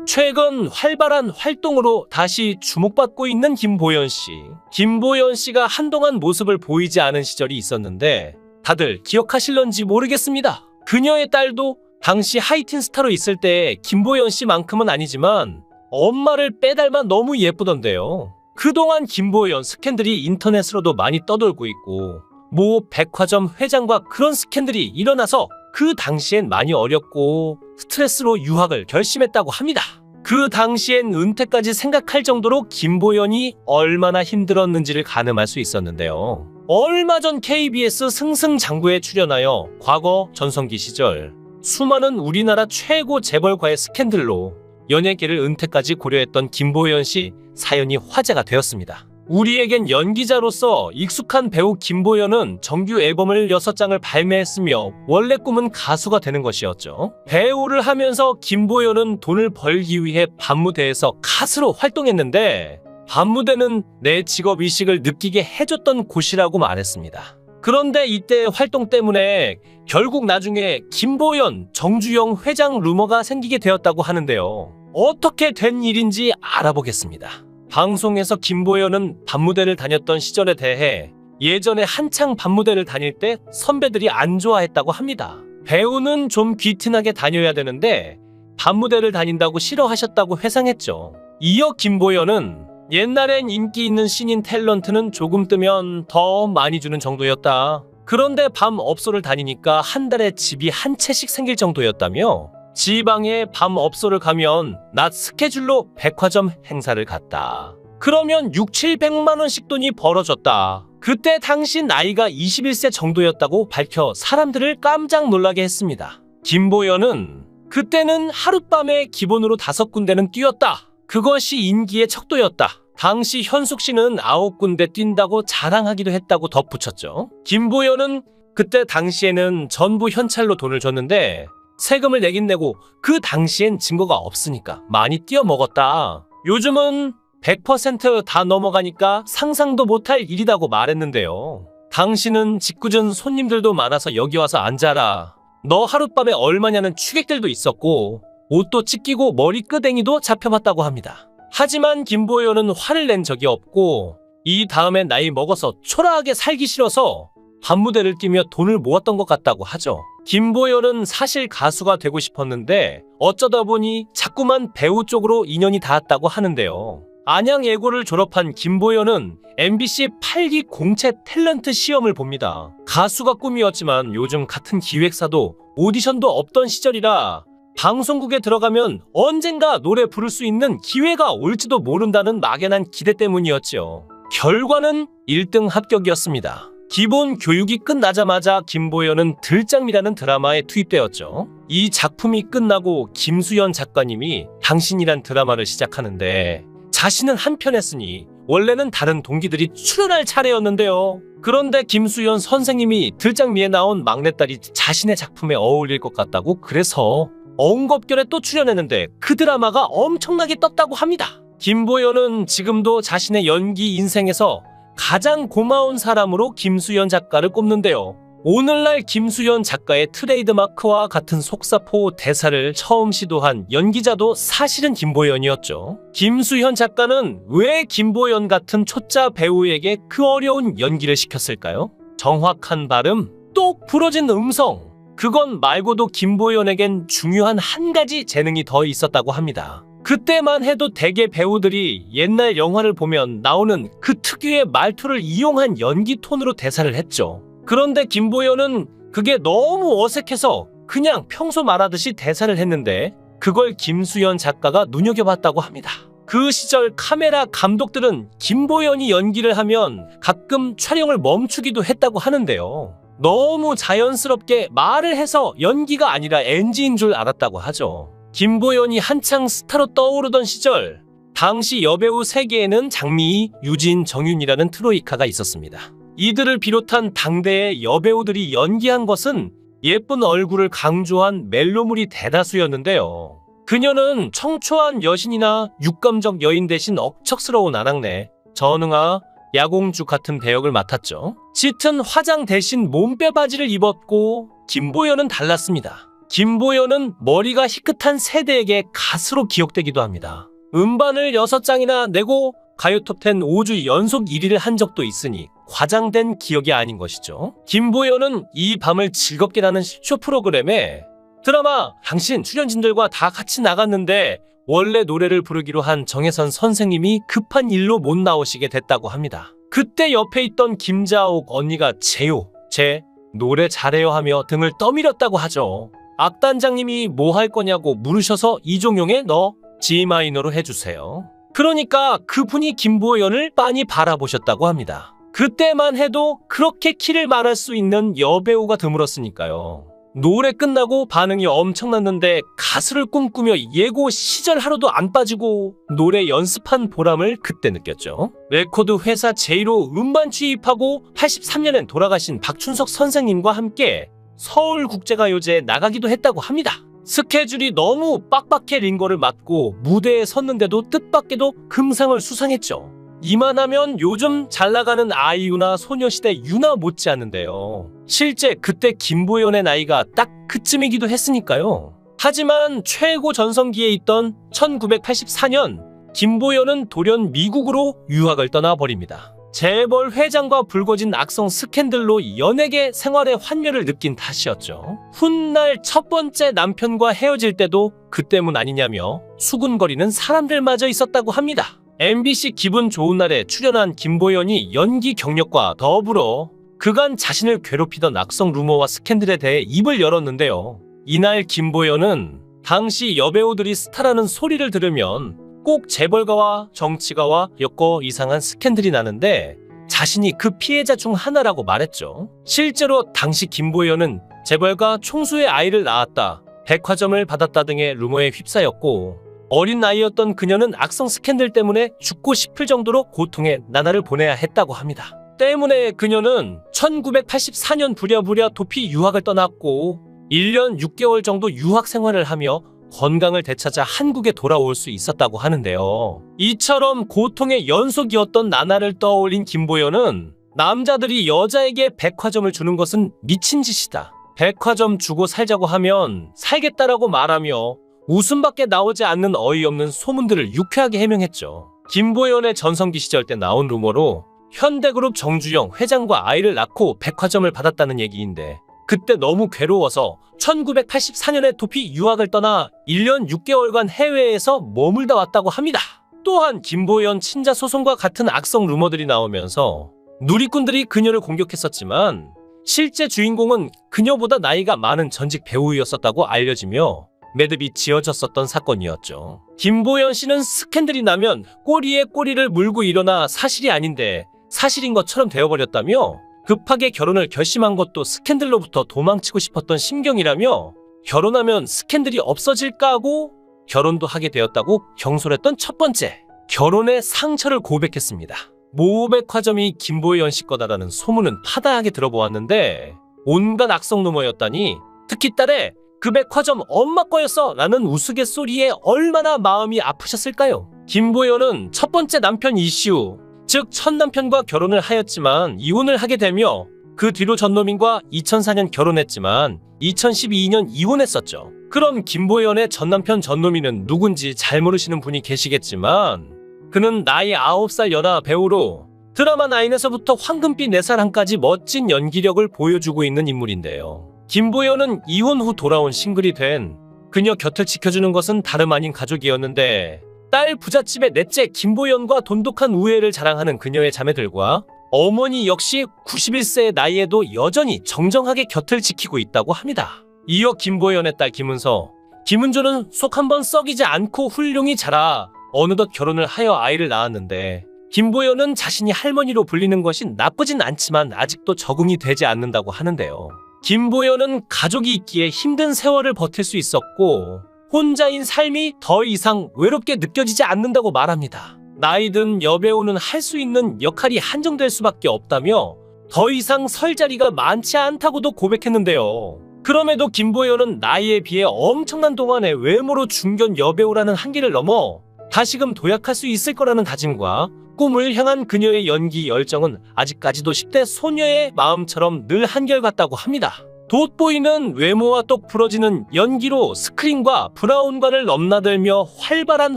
최근 활발한 활동으로 다시 주목받고 있는 김보연 씨. 김보연 씨가 한동안 모습을 보이지 않은 시절이 있었는데 다들 기억하실런지 모르겠습니다. 그녀의 딸도 당시 하이틴 스타로 있을 때 김보연 씨만큼은 아니지만 엄마를 빼닮아 너무 예쁘던데요. 그동안 김보연 스캔들이 인터넷으로도 많이 떠돌고 있고 모 백화점 회장과 그런 스캔들이 일어나서 그 당시엔 많이 어렸고 스트레스로 유학을 결심했다고 합니다. 그 당시엔 은퇴까지 생각할 정도로 김보연이 얼마나 힘들었는지를 가늠할 수 있었는데요. 얼마 전 KBS 승승장구에 출연하여 과거 전성기 시절 수많은 우리나라 최고 재벌과의 스캔들로 연예계를 은퇴까지 고려했던 김보연 씨 사연이 화제가 되었습니다. 우리에겐 연기자로서 익숙한 배우 김보연은 정규 앨범을 6장을 발매했으며 원래 꿈은 가수가 되는 것이었죠. 배우를 하면서 김보연은 돈을 벌기 위해 밤무대에서 가수로 활동했는데 밤무대는 내 직업의식을 느끼게 해줬던 곳이라고 말했습니다. 그런데 이때 활동 때문에 결국 나중에 김보연, 정주영 회장 루머가 생기게 되었다고 하는데요. 어떻게 된 일인지 알아보겠습니다. 방송에서 김보연은 밤무대를 다녔던 시절에 대해 예전에 한창 밤무대를 다닐 때 선배들이 안 좋아했다고 합니다. 배우는 좀 귀티나게 다녀야 되는데 밤무대를 다닌다고 싫어하셨다고 회상했죠. 이어 김보연은 옛날엔 인기 있는 신인 탤런트는 조금 뜨면 더 많이 주는 정도였다. 그런데 밤 업소를 다니니까 한 달에 집이 한 채씩 생길 정도였다며 지방에 밤 업소를 가면 낮 스케줄로 백화점 행사를 갔다. 그러면 600~700만 원씩 돈이 벌어졌다. 그때 당시 나이가 21세 정도였다고 밝혀 사람들을 깜짝 놀라게 했습니다. 김보연은 그때는 하룻밤에 기본으로 5군데는 뛰었다. 그것이 인기의 척도였다. 당시 현숙 씨는 9군데 뛴다고 자랑하기도 했다고 덧붙였죠. 김보연은 그때 당시에는 전부 현찰로 돈을 줬는데 세금을 내긴 내고 그 당시엔 증거가 없으니까 많이 뛰어먹었다. 요즘은 100% 넘어가니까 상상도 못할 일이라고 말했는데요. 당신은 짓궂은 손님들도 많아서 여기 와서 앉아라. 너 하룻밤에 얼마냐는 취객들도 있었고 옷도 찢기고 머리끄댕이도 잡혀봤다고 합니다. 하지만 김보연은 화를 낸 적이 없고 이 다음에 나이 먹어서 초라하게 살기 싫어서 밤무대를 뛰며 돈을 모았던 것 같다고 하죠. 김보연은 사실 가수가 되고 싶었는데 어쩌다 보니 자꾸만 배우 쪽으로 인연이 닿았다고 하는데요. 안양예고를 졸업한 김보연은 MBC 8기 공채 탤런트 시험을 봅니다. 가수가 꿈이었지만 요즘 같은 기획사도 오디션도 없던 시절이라 방송국에 들어가면 언젠가 노래 부를 수 있는 기회가 올지도 모른다는 막연한 기대 때문이었죠. 결과는 1등 합격이었습니다. 기본 교육이 끝나자마자 김보연은 들장미라는 드라마에 투입되었죠. 이 작품이 끝나고 김수연 작가님이 당신이란 드라마를 시작하는데 자신은 한편 했으니 원래는 다른 동기들이 출연할 차례였는데요. 그런데 김수연 선생님이 들장미에 나온 막내딸이 자신의 작품에 어울릴 것 같다고 그래서 엉겁결에 또 출연했는데 그 드라마가 엄청나게 떴다고 합니다. 김보연은 지금도 자신의 연기 인생에서 가장 고마운 사람으로 김수연 작가를 꼽는데요. 오늘날 김수연 작가의 트레이드마크와 같은 속사포 대사를 처음 시도한 연기자도 사실은 김보연이었죠. 김수연 작가는 왜 김보연 같은 초짜 배우에게 그 어려운 연기를 시켰을까요? 정확한 발음, 똑 부러진 음성, 그건 말고도 김보연에겐 중요한 한 가지 재능이 더 있었다고 합니다. 그때만 해도 대개 배우들이 옛날 영화를 보면 나오는 그 특유의 말투를 이용한 연기 톤으로 대사를 했죠. 그런데 김보연은 그게 너무 어색해서 그냥 평소 말하듯이 대사를 했는데 그걸 김수연 작가가 눈여겨봤다고 합니다. 그 시절 카메라 감독들은 김보연이 연기를 하면 가끔 촬영을 멈추기도 했다고 하는데요. 너무 자연스럽게 말을 해서 연기가 아니라 NG인 줄 알았다고 하죠. 김보연이 한창 스타로 떠오르던 시절 당시 여배우 세계에는 장미희, 유진, 정윤이라는 트로이카가 있었습니다. 이들을 비롯한 당대의 여배우들이 연기한 것은 예쁜 얼굴을 강조한 멜로물이 대다수였는데요. 그녀는 청초한 여신이나 육감적 여인 대신 억척스러운 아낙네, 전응아, 야공주 같은 배역을 맡았죠. 짙은 화장 대신 몸빼 바지를 입었고 김보연은 달랐습니다. 김보연은 머리가 희끗한 세대에게 가수로 기억되기도 합니다. 음반을 6장이나 내고 가요 톱10 5주 연속 1위를 한 적도 있으니 과장된 기억이 아닌 것이죠. 김보연은 이 밤을 즐겁게 나는 쇼 프로그램에 드라마 당신 출연진들과 다 같이 나갔는데 원래 노래를 부르기로 한 정혜선 선생님이 급한 일로 못 나오시게 됐다고 합니다. 그때 옆에 있던 김자옥 언니가 제요, 제 노래 잘해요 하며 등을 떠밀었다고 하죠. 악단장님이 뭐 할 거냐고 물으셔서 이종용의 너 G 마이너로 해주세요. 그러니까 그분이 김보연을 빤히 바라보셨다고 합니다. 그때만 해도 그렇게 키를 말할 수 있는 여배우가 드물었으니까요. 노래 끝나고 반응이 엄청났는데 가수를 꿈꾸며 예고 시절 하루도 안 빠지고 노래 연습한 보람을 그때 느꼈죠. 레코드 회사 제이로 음반 취입하고 83년엔 돌아가신 박춘석 선생님과 함께 서울국제가요제에 나가기도 했다고 합니다. 스케줄이 너무 빡빡해 링거를 맞고 무대에 섰는데도 뜻밖에도 금상을 수상했죠. 이만하면 요즘 잘나가는 아이유나 소녀시대 유나 못지않는데요. 실제 그때 김보연의 나이가 딱 그쯤이기도 했으니까요. 하지만 최고 전성기에 있던 1984년 김보연은 돌연 미국으로 유학을 떠나버립니다. 재벌 회장과 불거진 악성 스캔들로 연예계 생활의 환멸을 느낀 탓이었죠. 훗날 첫 번째 남편과 헤어질 때도 그 때문 아니냐며 수군거리는 사람들마저 있었다고 합니다. MBC 기분 좋은 날에 출연한 김보연이 연기 경력과 더불어 그간 자신을 괴롭히던 악성 루머와 스캔들에 대해 입을 열었는데요. 이날 김보연은 당시 여배우들이 스타라는 소리를 들으면 꼭 재벌가와 정치가와 엮어 이상한 스캔들이 나는데 자신이 그 피해자 중 하나라고 말했죠. 실제로 당시 김보연은 재벌가 총수의 아이를 낳았다, 백화점을 받았다 등의 루머에 휩싸였고 어린 나이였던 그녀는 악성 스캔들 때문에 죽고 싶을 정도로 고통의 나날을 보내야 했다고 합니다. 때문에 그녀는 1984년 부랴부랴 도피 유학을 떠났고 1년 6개월 정도 유학 생활을 하며 건강을 되찾아 한국에 돌아올 수 있었다고 하는데요. 이처럼 고통의 연속이었던 나날을 떠올린 김보연은 남자들이 여자에게 백화점을 주는 것은 미친 짓이다, 백화점 주고 살자고 하면 살겠다라고 말하며 웃음밖에 나오지 않는 어이없는 소문들을 유쾌하게 해명했죠. 김보연의 전성기 시절 때 나온 루머로 현대그룹 정주영 회장과 아이를 낳고 백화점을 받았다는 얘기인데 그때 너무 괴로워서 1984년에 도피 유학을 떠나 1년 6개월간 해외에서 머물다 왔다고 합니다. 또한 김보연 친자 소송과 같은 악성 루머들이 나오면서 누리꾼들이 그녀를 공격했었지만 실제 주인공은 그녀보다 나이가 많은 전직 배우였었다고 알려지며 매듭이 지어졌었던 사건이었죠. 김보연 씨는 스캔들이 나면 꼬리에 꼬리를 물고 일어나 사실이 아닌데 사실인 것처럼 되어버렸다며 급하게 결혼을 결심한 것도 스캔들로부터 도망치고 싶었던 심경이라며 결혼하면 스캔들이 없어질까 하고 결혼도 하게 되었다고 경솔했던 첫 번째 결혼의 상처를 고백했습니다. 모 백화점이 김보연 씨 거다라는 소문은 파다하게 들어보았는데 온갖 악성 루머였다니 특히 딸의 그 백화점 엄마 거였어 라는 우스갯소리에 얼마나 마음이 아프셨을까요? 김보연은 첫 번째 남편 이시우, 즉 첫 남편과 결혼을 하였지만 이혼을 하게 되며 그 뒤로 전노민과 2004년 결혼했지만 2012년 이혼했었죠. 그럼 김보연의 전 남편 전노민은 누군지 잘 모르시는 분이 계시겠지만 그는 나이 9살 연하 배우로 드라마 9에서부터 황금빛 내 사랑까지 멋진 연기력을 보여주고 있는 인물인데요. 김보연은 이혼 후 돌아온 싱글이 된 그녀 곁을 지켜주는 것은 다름 아닌 가족이었는데 딸 부잣집의 넷째 김보연과 돈독한 우애를 자랑하는 그녀의 자매들과 어머니 역시 91세의 나이에도 여전히 정정하게 곁을 지키고 있다고 합니다. 이어 김보연의 딸 김은서, 김은조는 속 한번 썩이지 않고 훌륭히 자라 어느덧 결혼을 하여 아이를 낳았는데 김보연은 자신이 할머니로 불리는 것이 나쁘진 않지만 아직도 적응이 되지 않는다고 하는데요. 김보연은 가족이 있기에 힘든 세월을 버틸 수 있었고 혼자인 삶이 더 이상 외롭게 느껴지지 않는다고 말합니다. 나이 든 여배우는 할 수 있는 역할이 한정될 수밖에 없다며 더 이상 설 자리가 많지 않다고도 고백했는데요. 그럼에도 김보연은 나이에 비해 엄청난 동안의 외모로 중견 여배우라는 한계를 넘어 다시금 도약할 수 있을 거라는 다짐과 꿈을 향한 그녀의 연기 열정은 아직까지도 10대 소녀의 마음처럼 늘 한결같다고 합니다. 돋보이는 외모와 똑 부러지는 연기로 스크린과 브라운관을 넘나들며 활발한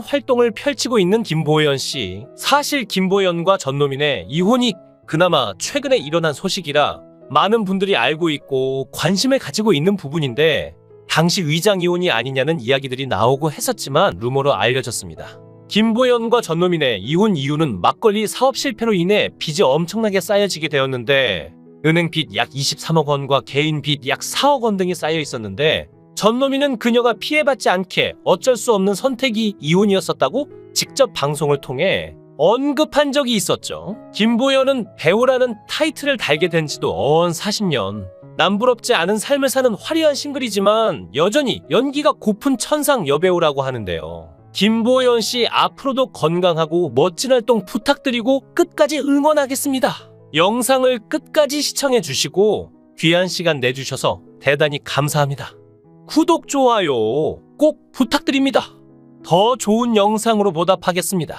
활동을 펼치고 있는 김보연 씨. 사실 김보연과 전노민의 이혼이 그나마 최근에 일어난 소식이라 많은 분들이 알고 있고 관심을 가지고 있는 부분인데, 당시 위장 이혼이 아니냐는 이야기들이 나오고 했었지만 루머로 알려졌습니다. 김보연과 전노민의 이혼 이유는 막걸리 사업 실패로 인해 빚이 엄청나게 쌓여지게 되었는데, 은행 빚 약 23억 원과 개인 빚 약 4억 원 등이 쌓여 있었는데, 전노민은 그녀가 피해받지 않게 어쩔 수 없는 선택이 이혼이었었다고 직접 방송을 통해 언급한 적이 있었죠. 김보연은 배우라는 타이틀을 달게 된 지도 어언 40년. 남부럽지 않은 삶을 사는 화려한 싱글이지만 여전히 연기가 고픈 천상 여배우라고 하는데요. 김보연 씨 앞으로도 건강하고 멋진 활동 부탁드리고 끝까지 응원하겠습니다. 영상을 끝까지 시청해 주시고 귀한 시간 내주셔서 대단히 감사합니다. 구독, 좋아요 꼭 부탁드립니다. 더 좋은 영상으로 보답하겠습니다.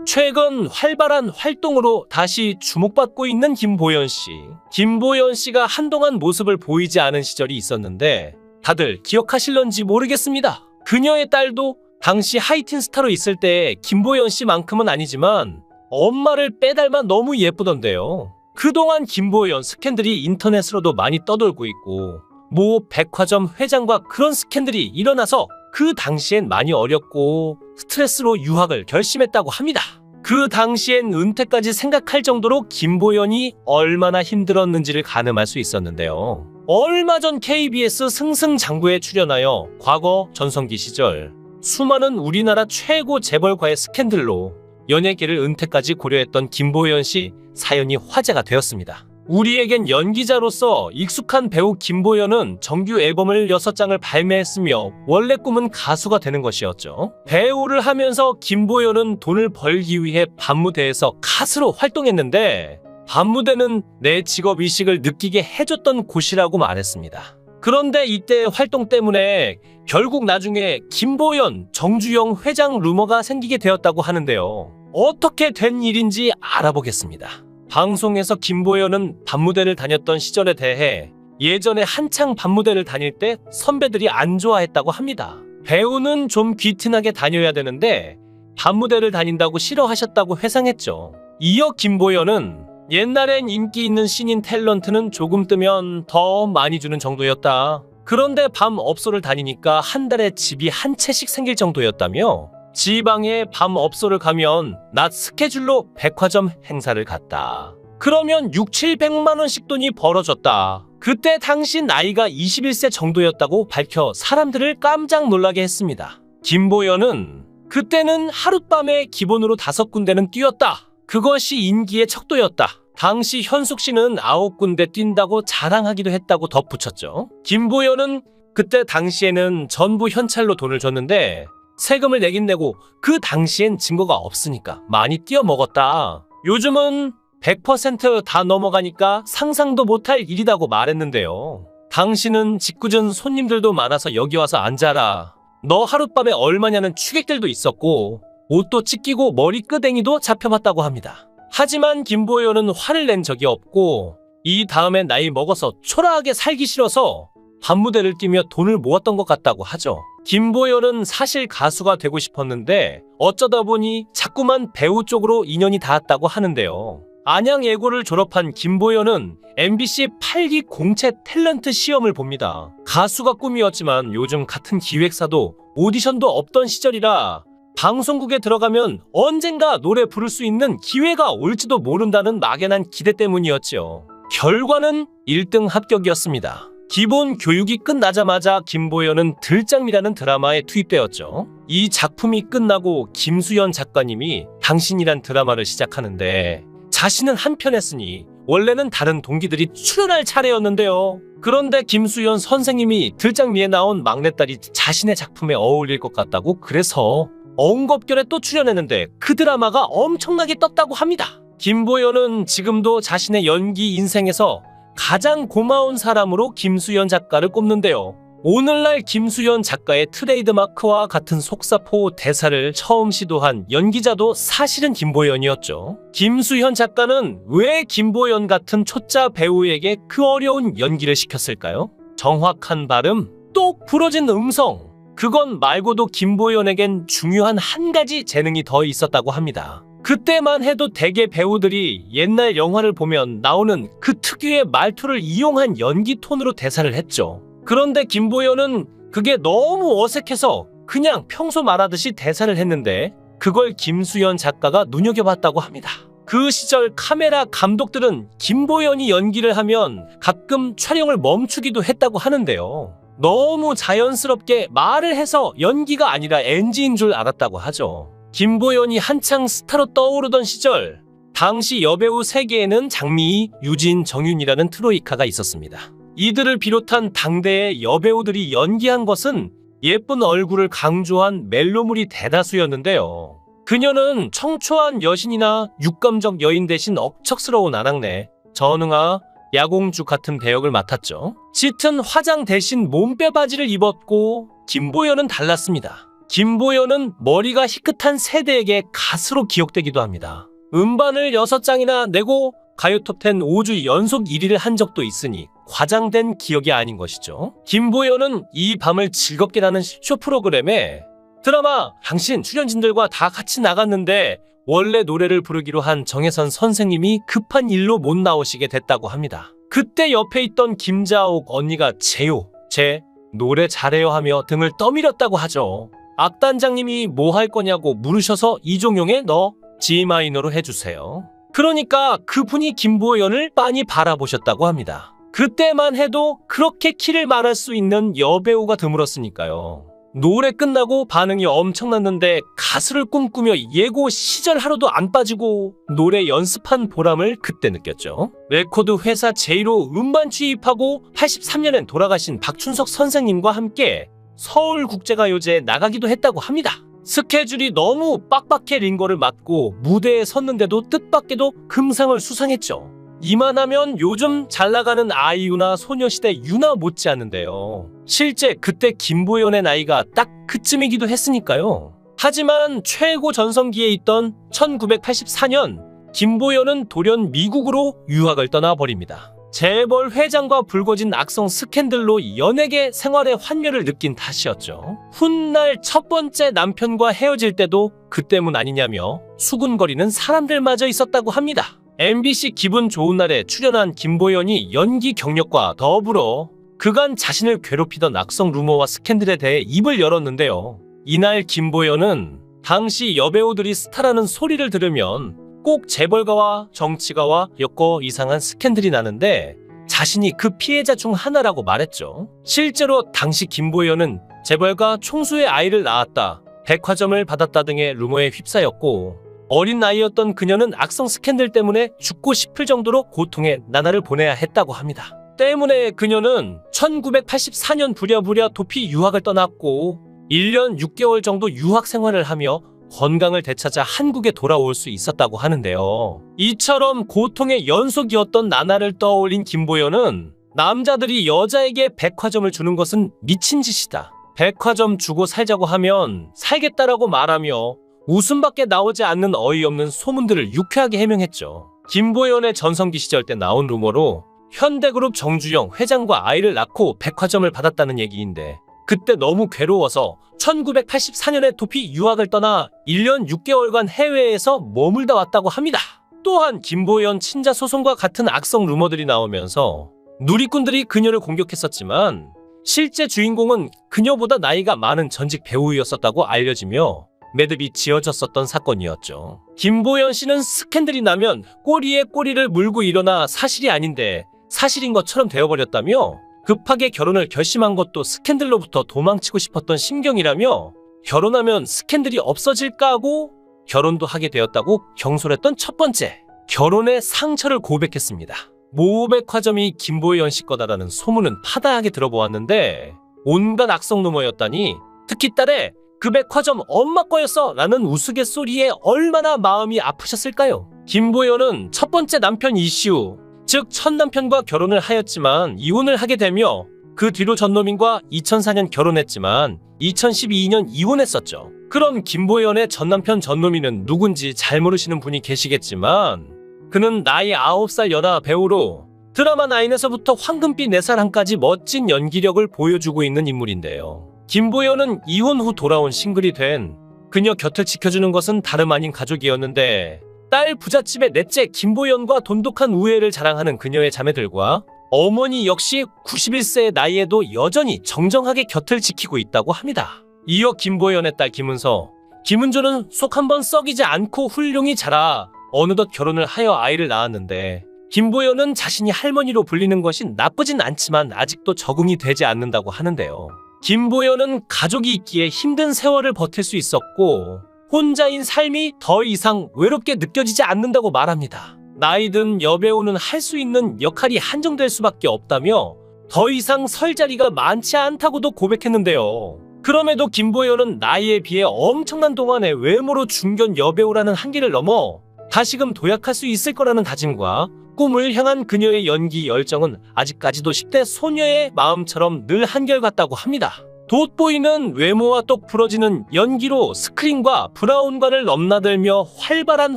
최근 활발한 활동으로 다시 주목받고 있는 김보연 씨. 김보연 씨가 한동안 모습을 보이지 않은 시절이 있었는데 다들 기억하실런지 모르겠습니다. 그녀의 딸도 당시 하이틴 스타로 있을 때 김보연 씨만큼은 아니지만 엄마를 빼닮아 너무 예쁘던데요. 그동안 김보연 스캔들이 인터넷으로도 많이 떠돌고 있고 모 백화점 회장과 그런 스캔들이 일어나서 그 당시엔 많이 어렸고 스트레스로 유학을 결심했다고 합니다. 그 당시엔 은퇴까지 생각할 정도로 김보연이 얼마나 힘들었는지를 가늠할 수 있었는데요. 얼마 전 KBS 승승장구에 출연하여 과거 전성기 시절 수많은 우리나라 최고 재벌과의 스캔들로 연예계를 은퇴까지 고려했던 김보연 씨 사연이 화제가 되었습니다. 우리에겐 연기자로서 익숙한 배우 김보연은 정규 앨범을 6장을 발매했으며 원래 꿈은 가수가 되는 것이었죠. 배우를 하면서 김보연은 돈을 벌기 위해 밤무대에서 가수로 활동했는데 밤무대는 내 직업의식을 느끼게 해줬던 곳이라고 말했습니다. 그런데 이때 활동 때문에 결국 나중에 김보연, 정주영 회장 루머가 생기게 되었다고 하는데요. 어떻게 된 일인지 알아보겠습니다. 방송에서 김보연은 밤무대를 다녔던 시절에 대해 예전에 한창 밤무대를 다닐 때 선배들이 안 좋아했다고 합니다. 배우는 좀 귀티나게 다녀야 되는데 밤무대를 다닌다고 싫어하셨다고 회상했죠. 이어 김보연은 옛날엔 인기 있는 신인 탤런트는 조금 뜨면 더 많이 주는 정도였다. 그런데 밤 업소를 다니니까 한 달에 집이 한 채씩 생길 정도였다며, 지방에 밤 업소를 가면 낮 스케줄로 백화점 행사를 갔다. 그러면 600~700만 원씩 돈이 벌어졌다. 그때 당시 나이가 21세 정도였다고 밝혀 사람들을 깜짝 놀라게 했습니다. 김보연은 그때는 하룻밤에 기본으로 5군데는 뛰었다. 그것이 인기의 척도였다. 당시 현숙 씨는 9군데 뛴다고 자랑하기도 했다고 덧붙였죠. 김보연은 그때 당시에는 전부 현찰로 돈을 줬는데 세금을 내긴 내고 그 당시엔 증거가 없으니까 많이 뛰어먹었다. 요즘은 100% 넘어가니까 상상도 못할 일이라고 말했는데요. 당신은 짓궂은 손님들도 많아서 여기 와서 앉아라. 너 하룻밤에 얼마냐는 취객들도 있었고 옷도 찢기고 머리끄댕이도 잡혀봤다고 합니다. 하지만 김보연은 화를 낸 적이 없고 이 다음에 나이 먹어서 초라하게 살기 싫어서 밤무대를 뛰며 돈을 모았던 것 같다고 하죠. 김보연은 사실 가수가 되고 싶었는데 어쩌다 보니 자꾸만 배우 쪽으로 인연이 닿았다고 하는데요. 안양예고를 졸업한 김보연은 MBC 8기 공채 탤런트 시험을 봅니다. 가수가 꿈이었지만 요즘 같은 기획사도 오디션도 없던 시절이라 방송국에 들어가면 언젠가 노래 부를 수 있는 기회가 올지도 모른다는 막연한 기대 때문이었죠. 결과는 1등 합격이었습니다. 기본 교육이 끝나자마자 김보연은 들장미라는 드라마에 투입되었죠. 이 작품이 끝나고 김수현 작가님이 당신이란 드라마를 시작하는데 자신은 한편 했으니 원래는 다른 동기들이 출연할 차례였는데요. 그런데 김수현 선생님이 들장미에 나온 막내딸이 자신의 작품에 어울릴 것 같다고 그래서 엉겁결에 또 출연했는데 그 드라마가 엄청나게 떴다고 합니다. 김보연은 지금도 자신의 연기 인생에서 가장 고마운 사람으로 김수현 작가를 꼽는데요. 오늘날 김수현 작가의 트레이드마크와 같은 속사포 대사를 처음 시도한 연기자도 사실은 김보연이었죠. 김수현 작가는 왜 김보연 같은 초짜 배우에게 그 어려운 연기를 시켰을까요? 정확한 발음, 똑 부러진 음성. 그건 말고도 김보연에겐 중요한 한 가지 재능이 더 있었다고 합니다. 그때만 해도 대개 배우들이 옛날 영화를 보면 나오는 그 특유의 말투를 이용한 연기 톤으로 대사를 했죠. 그런데 김보연은 그게 너무 어색해서 그냥 평소 말하듯이 대사를 했는데 그걸 김수현 작가가 눈여겨봤다고 합니다. 그 시절 카메라 감독들은 김보연이 연기를 하면 가끔 촬영을 멈추기도 했다고 하는데요. 너무 자연스럽게 말을 해서 연기가 아니라 NG인 줄 알았다고 하죠. 김보연이 한창 스타로 떠오르던 시절, 당시 여배우 세계에는 장미희, 유진, 정윤이라는 트로이카가 있었습니다. 이들을 비롯한 당대의 여배우들이 연기한 것은 예쁜 얼굴을 강조한 멜로물이 대다수였는데요. 그녀는 청초한 여신이나 육감적 여인 대신 억척스러운 아낙네, 전응아, 야공주 같은 배역을 맡았죠. 짙은 화장 대신 몸빼 바지를 입었고 김보연은 달랐습니다. 김보연은 머리가 희끗한 세대에게 가수로 기억되기도 합니다. 음반을 6장이나 내고 가요 톱10 5주 연속 1위를 한 적도 있으니 과장된 기억이 아닌 것이죠. 김보연은 이 밤을 즐겁게 나는 쇼 프로그램에 드라마 당신 출연진들과 다 같이 나갔는데 원래 노래를 부르기로 한 정혜선 선생님이 급한 일로 못 나오시게 됐다고 합니다. 그때 옆에 있던 김자옥 언니가 제요, 제 노래 잘해요 하며 등을 떠밀었다고 하죠. 악단장님이 뭐 할 거냐고 물으셔서 이종용의 너 G 마이너로 해주세요. 그러니까 그분이 김보연을 빤히 바라보셨다고 합니다. 그때만 해도 그렇게 키를 말할 수 있는 여배우가 드물었으니까요. 노래 끝나고 반응이 엄청났는데 가수를 꿈꾸며 예고 시절 하루도 안 빠지고 노래 연습한 보람을 그때 느꼈죠. 레코드 회사 제이로 음반 취입하고 83년엔 돌아가신 박춘석 선생님과 함께 서울국제가요제에 나가기도 했다고 합니다. 스케줄이 너무 빡빡해 링거를 맞고 무대에 섰는데도 뜻밖에도 금상을 수상했죠. 이만하면 요즘 잘나가는 아이유나 소녀시대 유나 못지않은데요. 실제 그때 김보연의 나이가 딱 그쯤이기도 했으니까요. 하지만 최고 전성기에 있던 1984년 김보연은 돌연 미국으로 유학을 떠나버립니다. 재벌 회장과 불거진 악성 스캔들로 연예계 생활의 환멸을 느낀 탓이었죠. 훗날 첫 번째 남편과 헤어질 때도 그 때문 아니냐며 수군거리는 사람들마저 있었다고 합니다. MBC 기분 좋은 날에 출연한 김보연이 연기 경력과 더불어 그간 자신을 괴롭히던 악성 루머와 스캔들에 대해 입을 열었는데요. 이날 김보연은 당시 여배우들이 스타라는 소리를 들으면 꼭 재벌가와 정치가와 엮어 이상한 스캔들이 나는데 자신이 그 피해자 중 하나라고 말했죠. 실제로 당시 김보연은 재벌가 총수의 아이를 낳았다, 백화점을 받았다 등의 루머에 휩싸였고 어린 나이였던 그녀는 악성 스캔들 때문에 죽고 싶을 정도로 고통의 나날을 보내야 했다고 합니다. 때문에 그녀는 1984년 부랴부랴 도피 유학을 떠났고 1년 6개월 정도 유학 생활을 하며 건강을 되찾아 한국에 돌아올 수 있었다고 하는데요. 이처럼 고통의 연속이었던 나날을 떠올린 김보연은 남자들이 여자에게 백화점을 주는 것은 미친 짓이다, 백화점 주고 살자고 하면 살겠다라고 말하며 웃음밖에 나오지 않는 어이없는 소문들을 유쾌하게 해명했죠. 김보연의 전성기 시절 때 나온 루머로 현대그룹 정주영 회장과 아이를 낳고 백화점을 받았다는 얘기인데 그때 너무 괴로워서 1984년에 도피 유학을 떠나 1년 6개월간 해외에서 머물다 왔다고 합니다. 또한 김보연 친자 소송과 같은 악성 루머들이 나오면서 누리꾼들이 그녀를 공격했었지만 실제 주인공은 그녀보다 나이가 많은 전직 배우였었다고 알려지며 매듭이 지어졌었던 사건이었죠. 김보연 씨는 스캔들이 나면 꼬리에 꼬리를 물고 일어나 사실이 아닌데 사실인 것처럼 되어버렸다며 급하게 결혼을 결심한 것도 스캔들로부터 도망치고 싶었던 심경이라며 결혼하면 스캔들이 없어질까 하고 결혼도 하게 되었다고 경솔했던 첫 번째 결혼의 상처를 고백했습니다. 모 백화점이 김보연 씨 거다라는 소문은 파다하게 들어보았는데 온갖 악성 루머였다니 특히 딸의 그 백화점 엄마 거였어 라는 우스갯소리에 얼마나 마음이 아프셨을까요? 김보연은 첫 번째 남편 이시우, 즉 첫 남편과 결혼을 하였지만 이혼을 하게 되며 그 뒤로 전노민과 2004년 결혼했지만 2012년 이혼했었죠. 그럼 김보연의 전 남편 전노민은 누군지 잘 모르시는 분이 계시겠지만 그는 나이 9살 연하 배우로 드라마 9에서부터 황금빛 내 사랑까지 멋진 연기력을 보여주고 있는 인물인데요. 김보연은 이혼 후 돌아온 싱글이 된 그녀 곁을 지켜주는 것은 다름 아닌 가족이었는데, 딸 부잣집의 넷째 김보연과 돈독한 우애를 자랑하는 그녀의 자매들과 어머니 역시 91세의 나이에도 여전히 정정하게 곁을 지키고 있다고 합니다. 이어 김보연의 딸 김은서, 김은조는 속 한번 썩이지 않고 훌륭히 자라 어느덧 결혼을 하여 아이를 낳았는데, 김보연은 자신이 할머니로 불리는 것이 나쁘진 않지만 아직도 적응이 되지 않는다고 하는데요. 김보연은 가족이 있기에 힘든 세월을 버틸 수 있었고 혼자인 삶이 더 이상 외롭게 느껴지지 않는다고 말합니다. 나이든 여배우는 할 수 있는 역할이 한정될 수밖에 없다며 더 이상 설 자리가 많지 않다고도 고백했는데요. 그럼에도 김보연은 나이에 비해 엄청난 동안의 외모로 중견 여배우라는 한계를 넘어 다시금 도약할 수 있을 거라는 다짐과 꿈을 향한 그녀의 연기 열정은 아직까지도 10대 소녀의 마음처럼 늘 한결같다고 합니다. 돋보이는 외모와 똑 부러지는 연기로 스크린과 브라운관을 넘나들며 활발한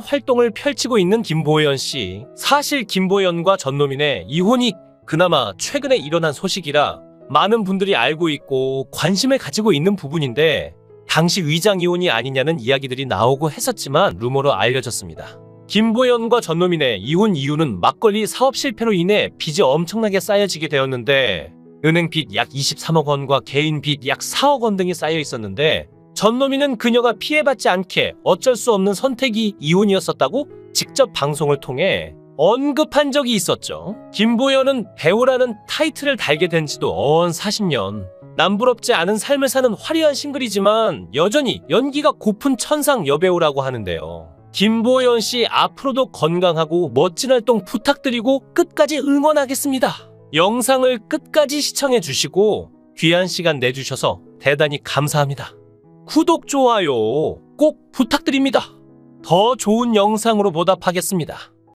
활동을 펼치고 있는 김보연 씨. 사실 김보연과 전노민의 이혼이 그나마 최근에 일어난 소식이라 많은 분들이 알고 있고 관심을 가지고 있는 부분인데, 당시 위장 이혼이 아니냐는 이야기들이 나오고 했었지만 루머로 알려졌습니다. 김보연과 전노민의 이혼 이유는 막걸리 사업 실패로 인해 빚이 엄청나게 쌓여지게 되었는데, 은행 빚 약 23억 원과 개인 빚 약 4억 원 등이 쌓여 있었는데, 전노민은 그녀가 피해받지 않게 어쩔 수 없는 선택이 이혼이었었다고 직접 방송을 통해 언급한 적이 있었죠. 김보연은 배우라는 타이틀을 달게 된 지도 어언 40년. 남부럽지 않은 삶을 사는 화려한 싱글이지만 여전히 연기가 고픈 천상 여배우라고 하는데요. 김보연 씨 앞으로도 건강하고 멋진 활동 부탁드리고 끝까지 응원하겠습니다. 영상을 끝까지 시청해 주시고 귀한 시간 내주셔서 대단히 감사합니다. 구독, 좋아요 꼭 부탁드립니다. 더 좋은 영상으로 보답하겠습니다.